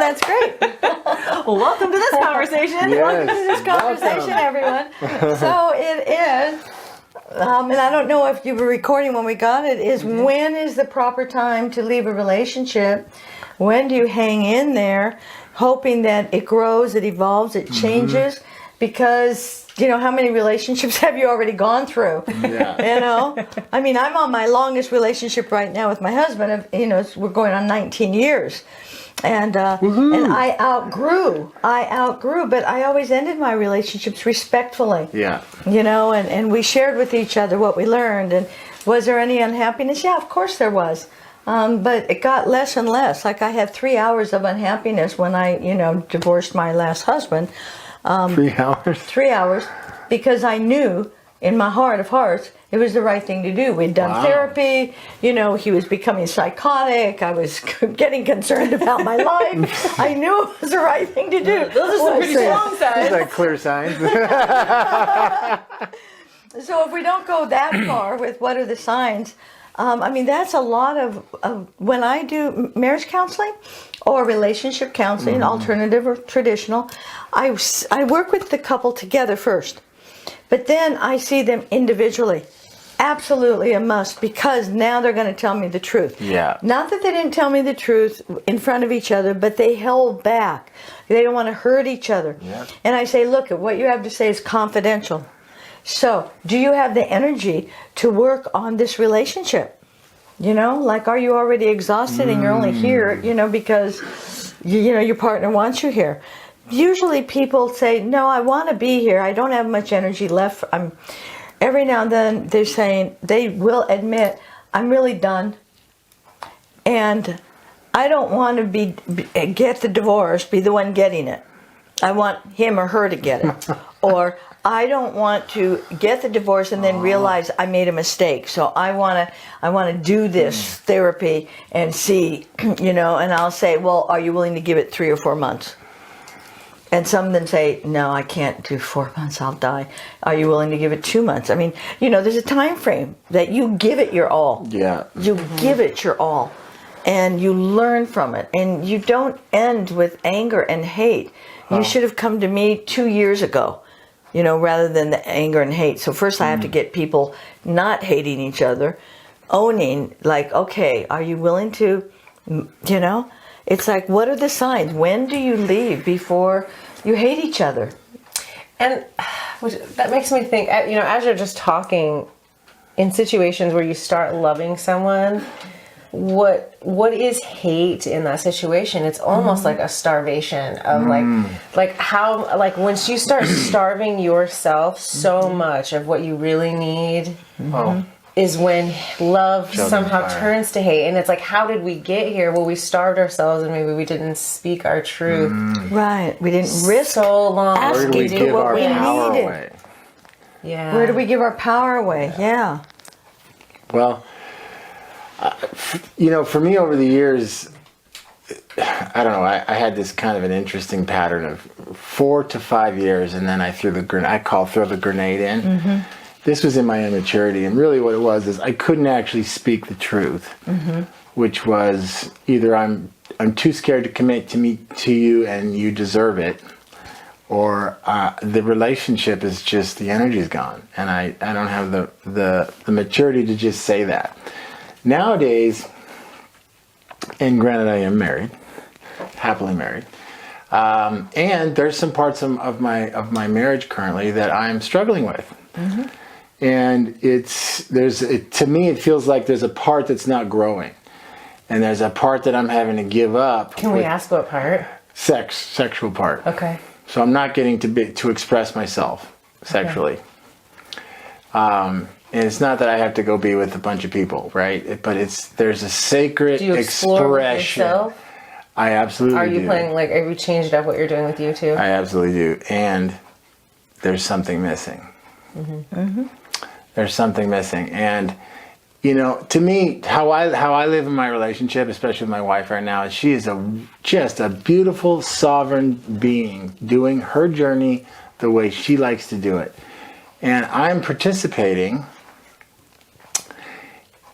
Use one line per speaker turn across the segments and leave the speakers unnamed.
that's great. Well, welcome to this conversation.
Yes,
Welcome to this conversation, everyone. So it is, and I don't know if you were recording when we got it, is when is the proper time to leave a relationship? When do you hang in there, hoping that it grows, it evolves, it changes? Because, you know, how many relationships have you already gone through?
Yeah.
You know? I mean, I'm on my longest relationship right now with my husband. You know, we're going on 19 years. And I outgrew, but I always ended my relationships respectfully.
Yeah.
You know, and we shared with each other what we learned. And was there any unhappiness? Yeah, of course there was. But it got less and less. Like I had 3 hours of unhappiness when I, you know, divorced my last husband.
3 hours?
3 hours, because I knew in my heart of hearts it was the right thing to do. We'd done therapy, you know, he was becoming psychotic, I was getting concerned about my life. I knew it was the right thing to do.
Those are some pretty strong signs.
Those are clear signs.
So if we don't go that far with what are the signs, I mean, that's a lot of when I do marriage counseling or relationship counseling, alternative or traditional, I work with the couple together first. But then I see them individually. Absolutely a must, because now they're going to tell me the truth.
Yeah.
Not that they didn't tell me the truth in front of each other, but they held back. They don't want to hurt each other.
Yeah.
And I say, look, what you have to say is confidential. So, do you have the energy to work on this relationship? You know, like, are you already exhausted and you're only here, you know, because, you know, your partner wants you here? Usually people say, no, I want to be here. I don't have much energy left. Every now and then they're saying, they will admit, I'm really done. And I don't want to get the divorce, be the one getting it. I want him or her to get it. Or I don't want to get the divorce and then realize I made a mistake. So I want to do this therapy and see, you know, and I'll say, well, are you willing to give it 3 or 4 months? And some then say, no, I can't do 4 months, I'll die. Are you willing to give it 2 months? I mean, you know, there's a time frame that you give it your all.
Yeah.
You give it your all. And you learn from it. And you don't end with anger and hate. You should have come to me 2 years ago, you know, rather than the anger and hate. So first I have to get people not hating each other, owning, like, okay, are you willing to, you know? It's like, what are the signs? When do you leave before you hate each other?
And that makes me think, you know, as you're just talking, in situations where you start loving someone, what is hate in that situation? It's almost like a starvation of like how, like once you start starving yourself so much of what you really need, is when love somehow turns to hate. And it's like, how did we get here? Well, we starved ourselves and maybe we didn't speak our truth.
Right. We didn't risk
so long.
asking
Where do we give
what
our
we
power
needed.
away?
Yeah.
Where do we give our power away? Yeah.
Well, you know, for me over the years, I don't know, I had this kind of an interesting pattern of 4 to 5 years, and then I throw the grenade in. This was in my immaturity, and really what it was is I couldn't actually speak the truth, which was either I'm too scared to commit to you and you deserve it, or the relationship is just, the energy's gone, and I don't have the maturity to just say that. Nowadays, and granted I am married, happily married, and there's some parts of my marriage currently that I'm struggling with. And to me it feels like there's a part that's not growing, and there's a part that I'm having to give up.
Can we ask what part?
Sexual part.
Okay.
So I'm not getting to express myself sexually. And it's not that I have to go be with a bunch of people, right? But there's a sacred
Do you explore with
expression.
yourself?
I absolutely do.
Are you playing, like, have you changed up what you're doing with you too?
I absolutely do. And there's something missing. There's something missing. And, you know, to me, how I live in my relationship, especially with my wife right now, is she is just a beautiful, sovereign being doing her journey the way she likes to do it. And I'm participating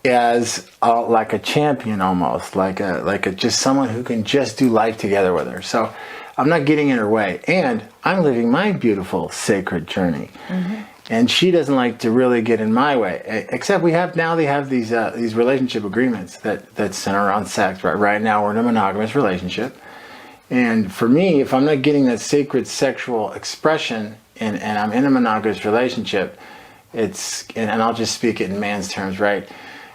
as like a champion, almost like a just someone who can just do life together with her. So I'm not getting in her way, and I'm living my beautiful sacred journey. And she doesn't like to really get in my way. Except they have these relationship agreements that center around sex. Right now we're in a monogamous relationship, and for me, if I'm not getting that sacred sexual expression and I'm in a monogamous relationship, and I'll just speak it in man's terms, right?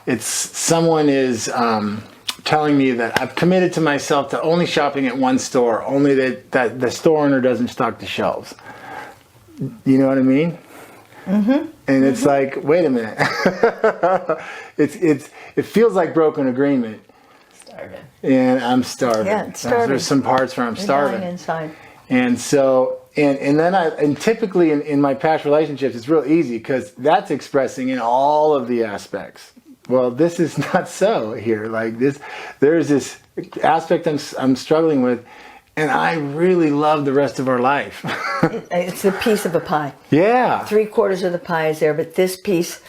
It's someone is telling me that I've committed to myself to only shopping at one store, only that the store owner doesn't stock the shelves. You know what I mean? And it's like, wait a minute. It feels like broken agreement.
Starving.
And I'm starving.
Yeah, it's starving.
There's some parts where I'm
You're
starving.
dying inside.
And so, and then typically in my past relationships, it's real easy because that's expressing in all of the aspects. Well, this is not so here. Like there's this aspect I'm struggling with, and I really love the rest of our life.
It's a piece of a pie.
Yeah.
3/4 of the pie is there, but this piece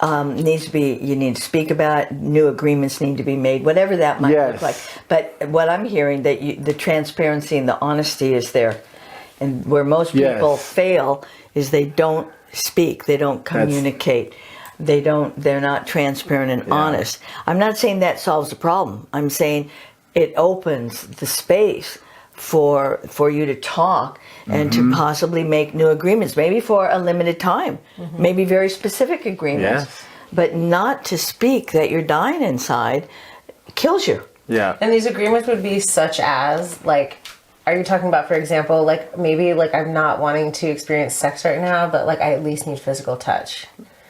needs to be, you need to speak about, new agreements need to be made, whatever that might
Yes.
look like. But what I'm hearing, that the transparency and the honesty is there. And where most people
Yes.
fail is they don't speak, they don't communicate. They're not transparent and honest. I'm not saying that solves the problem. I'm saying it opens the space for you to talk and to possibly make new agreements, maybe for a limited time, maybe very specific agreements,
Yes.
but not to speak that you're dying inside kills you.
Yeah.
And these agreements would be such as, like, are you talking about, for example, like maybe like I'm not wanting to experience sex right now, but like I at least need physical touch.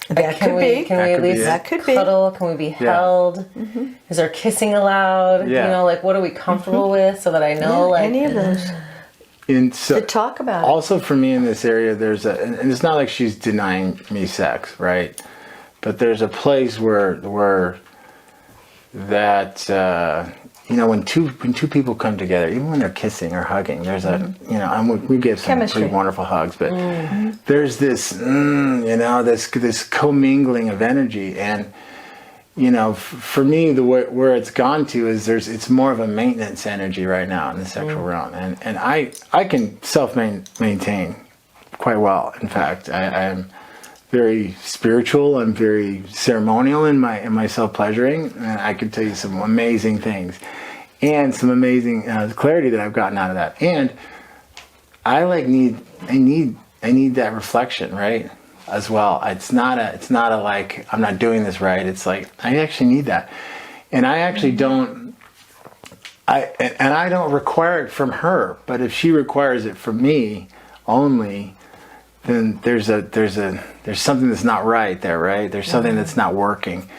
That could be.
Can we
That
at
could be
least
it.
That could be.
cuddle? Can we be held? Is there kissing allowed?
Yeah.
You know, like what are we comfortable with so that I know, like
Any of those
And so,
to talk about it.
also for me in this area, and it's not like she's denying me sex, right? But there's a place where that when two people come together, even when they're kissing or hugging, there's we give some
Chemistry.
pretty wonderful hugs, but there's this this commingling of energy, and for me where it's gone to is it's more of a maintenance energy right now in the sexual realm, and I can self-maintain quite well. In fact, I am very spiritual. I'm very ceremonial in my self-pleasuring, and I can tell you some amazing things and some amazing clarity that I've gotten out of that. And I need that reflection, right? As well. It's not a like I'm not doing this right. It's like I actually need that, and I actually don't. I don't require it from her, but if she requires it from me only, then there's something that's not right there, right? There's something that's not working.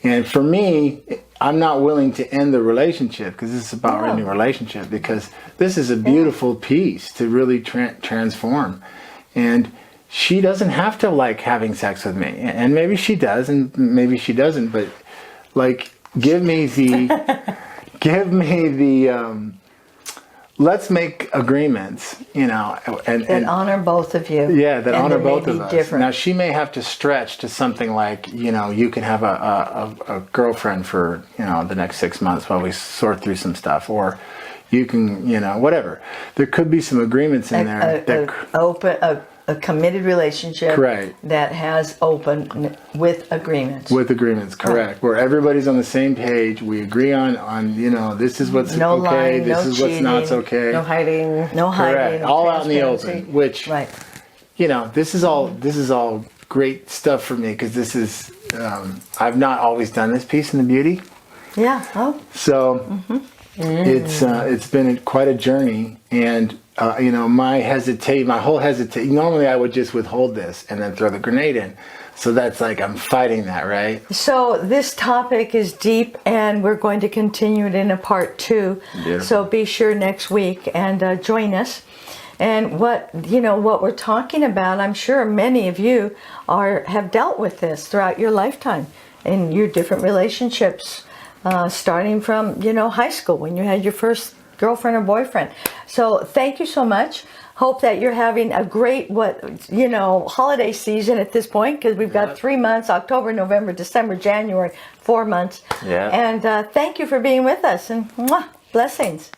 And for me, I'm not willing to end the relationship because this is about ending a relationship, because this is a beautiful piece to really transform. And she doesn't have to like having sex with me. And maybe she does and maybe she doesn't, but like give me the let's make agreements, and
honor both of you.
Yeah, that
and
honor
may
both
be
of us.
different.
Now she may have to stretch to something like, you can have a girlfriend for, the next 6 months while we sort through some stuff, or you can, whatever. There could be some agreements in there.
A committed relationship,
Correct.
that has open with agreements.
With agreements, correct. Where everybody's on the same page. We agree on this is what's
No
okay,
lying,
this
no
is what's not
cheating,
okay.
no hiding.
No
Correct.
hiding, no
All out in the
transparency.
open, which
Right.
this is all great stuff for me, because this is I've not always done this piece in the beauty.
Yeah. Oh.
So it's been quite a journey, and my whole hesitation. Normally, I would just withhold this and then throw the grenade in. So that's like I'm fighting that, right?
So this topic is deep, and we're going to continue it in a part 2.
Beautiful.
So be sure next week and join us. And what we're talking about, I'm sure many of you have dealt with this throughout your lifetime in your different relationships, starting from high school when you had your first girlfriend or boyfriend. So thank you so much. Hope that you're having a great, holiday season at this point, because we've got 3 months, October, November, December, January, 4 months.
Yeah.
And thank you for being with us, and blessings.